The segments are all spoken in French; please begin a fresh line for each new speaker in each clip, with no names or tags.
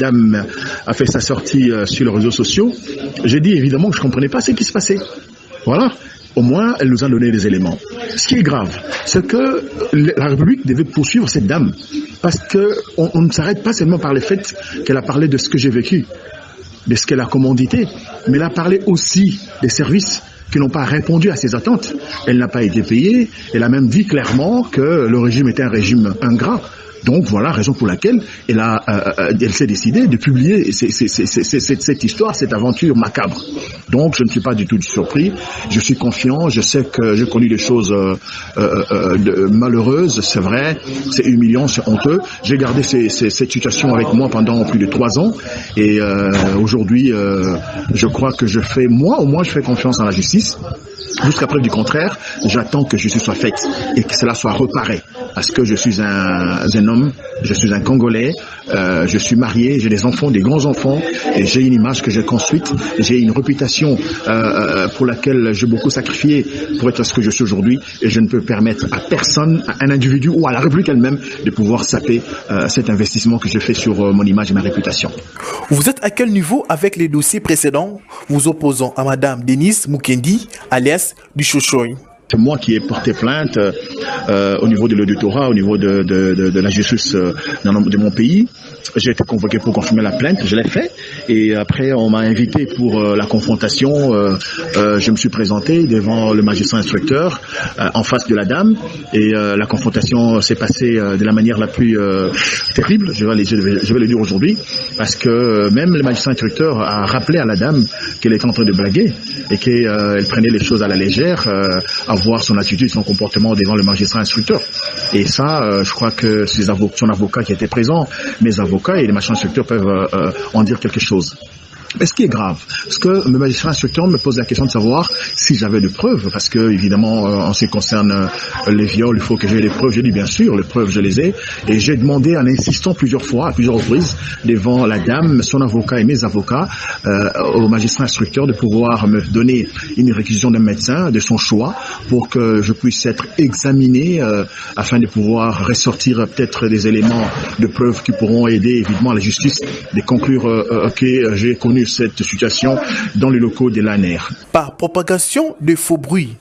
Dame a fait sa sortie sur les réseaux sociaux. J'ai dit évidemment que je ne comprenais pas ce qui se passait. Voilà. Au moins, elle nous a donné des éléments. Ce qui est grave, c'est que la République devait poursuivre cette dame. Parce qu'on ne s'arrête pas seulement par le fait qu'elle a parlé de ce que j'ai vécu, de ce qu'elle a commandité, mais elle a parlé aussi des services qui n'ont pas répondu à ses attentes. Elle n'a pas été payée. Elle a même dit clairement que le régime était un régime ingrat. Donc voilà, raison pour laquelle elle s'est décidée de publier cette histoire, cette aventure macabre. Donc je ne suis pas du tout surpris, je suis confiant, je sais que j'ai connu des choses malheureuses, c'est vrai, c'est humiliant, c'est honteux. J'ai gardé cette situation avec moi pendant plus de 3 ans et aujourd'hui je crois que je fais confiance en la justice. Jusqu'à preuve du contraire, j'attends que justice soit faite et que cela soit reparé. Parce que je suis un homme, je suis un Congolais, je suis marié, j'ai des enfants, des grands-enfants, et j'ai une image que j'ai construite, j'ai une réputation pour laquelle j'ai beaucoup sacrifié pour être ce que je suis aujourd'hui, et je ne peux permettre à personne, à un individu ou à la République elle-même de pouvoir saper cet investissement que j'ai fait sur mon image et ma réputation.
Vous êtes à quel niveau avec les dossiers précédents vous opposant à Madame Denise Mukendi, alias du Chochoy?
C'est moi qui ai porté plainte au niveau de l'auditorat, au niveau de la justice de mon pays. J'ai été convoqué pour confirmer la plainte, je l'ai fait. Et après, on m'a invité pour la confrontation. Je me suis présenté devant le magistrat instructeur en face de la dame. Et la confrontation s'est passée de la manière la plus terrible, je vais le dire aujourd'hui. Parce que même le magistrat instructeur a rappelé à la dame qu'elle était en train de blaguer et qu'elle prenait les choses à la légère, à voir son attitude, son comportement devant le magistrat instructeur. Et ça, je crois que son avocat qui était présent, mes avocats et les magistrats instructeurs peuvent en dire quelque chose. Mais ce qui est grave, parce que le magistrat instructeur me pose la question de savoir si j'avais des preuves, parce que évidemment, en ce qui concerne les viols, il faut que j'ai des preuves. J'ai dit bien sûr, les preuves je les ai, et j'ai demandé en insistant plusieurs fois, à plusieurs reprises, devant la dame, son avocat et mes avocats, au magistrat instructeur de pouvoir me donner une réquisition d'un médecin de son choix pour que je puisse être examiné afin de pouvoir ressortir peut-être des éléments de preuves qui pourront aider évidemment la justice de conclure que j'ai connu cette situation dans les locaux de l'ANER.
Par propagation de faux bruits,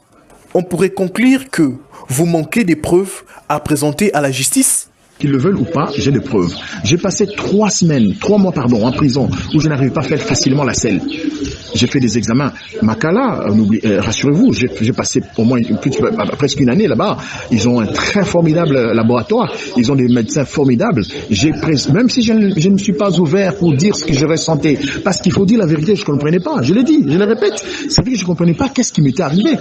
on pourrait conclure que vous manquez des preuves à présenter à la justice?
Qu'ils le veulent ou pas, j'ai des preuves. J'ai passé 3 mois en prison où je n'arrivais pas à faire facilement la selle. J'ai fait des examens. Makala, rassurez-vous, j'ai passé au moins presque une année là-bas. Ils ont un très formidable laboratoire. Ils ont des médecins formidables. Même si je ne me suis pas ouvert pour dire ce que je ressentais, parce qu'il faut dire la vérité, je ne comprenais pas. Je l'ai dit, je le répète. C'est vrai que je ne comprenais pas qu'est-ce qui m'était arrivé.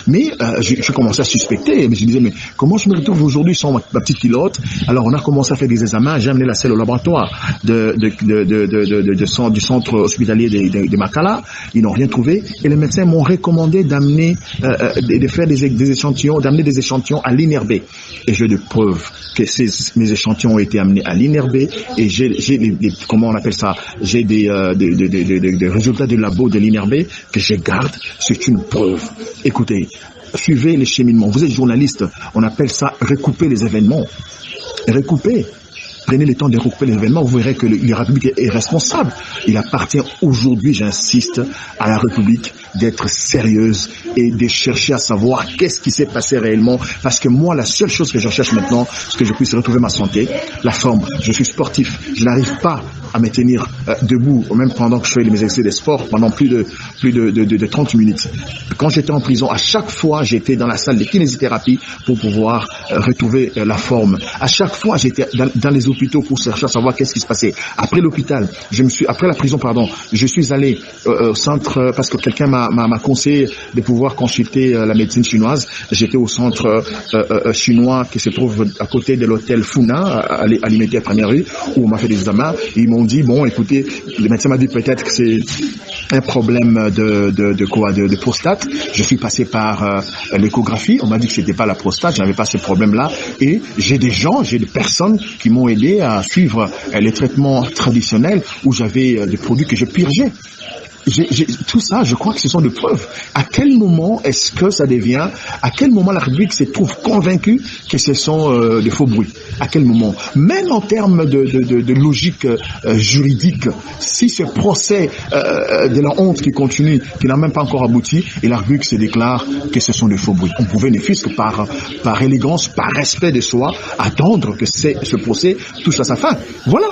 Mais je commençais à suspecter. Mais je disais, mais comment je me retrouve aujourd'hui sans ma petite pilote? Alors on a commencé à faire des examens. J'ai amené la selle au laboratoire du centre hospitalier de Makala. Ils n'ont rien trouvé et les médecins m'ont recommandé d'amener, de faire des échantillons, d'amener des échantillons à l'INRB. Et j'ai des preuves que mes échantillons ont été amenés à l'INRB et j'ai comment on appelle ça, j'ai des résultats du labo de l'INRB que je garde. C'est une preuve. Écoutez, suivez les cheminements. Vous êtes journaliste, on appelle ça recouper les événements. Recouper. Prenez le temps de recouper les événements, vous verrez que la République est responsable. Il appartient aujourd'hui, j'insiste, à la République d'être sérieuse et de chercher à savoir qu'est-ce qui s'est passé réellement. Parce que moi, la seule chose que je cherche maintenant, c'est que je puisse retrouver ma santé, la forme. Je suis sportif, je n'arrive pas à me tenir debout, même pendant que je fais mes exercices de sport, pendant plus de 30 minutes. Quand j'étais en prison, à chaque fois, j'étais dans la salle de kinésithérapie pour pouvoir retrouver la forme. À chaque fois, j'étais dans les hôpitaux pour chercher à savoir qu'est-ce qui se passait. Après la prison, je suis allé au centre parce que quelqu'un m'a conseillé de pouvoir consulter la médecine chinoise. J'étais au centre chinois qui se trouve à côté de l'hôtel Funa, à l'immédiat première rue, où on m'a fait des examens. Ils m'ont dit, bon, écoutez, le médecin m'a dit peut-être que c'est un problème de prostate. Je suis passé par l'échographie. On m'a dit que c'était pas la prostate, je n'avais pas ce problème-là. Et j'ai des personnes qui m'ont aidé à suivre les traitements traditionnels où j'avais des produits que je purgeais. tout ça, je crois que ce sont des preuves. À quel moment est-ce que ça devient, à quel moment la République se trouve convaincue que ce sont des faux bruits? À quel moment? Même en termes de logique juridique, si ce procès de la honte qui continue, qui n'a même pas encore abouti, et la République se déclare que ce sont des faux bruits. On pouvait ne fût-ce que par élégance, par respect de soi, attendre que ce procès touche à sa fin. Voilà.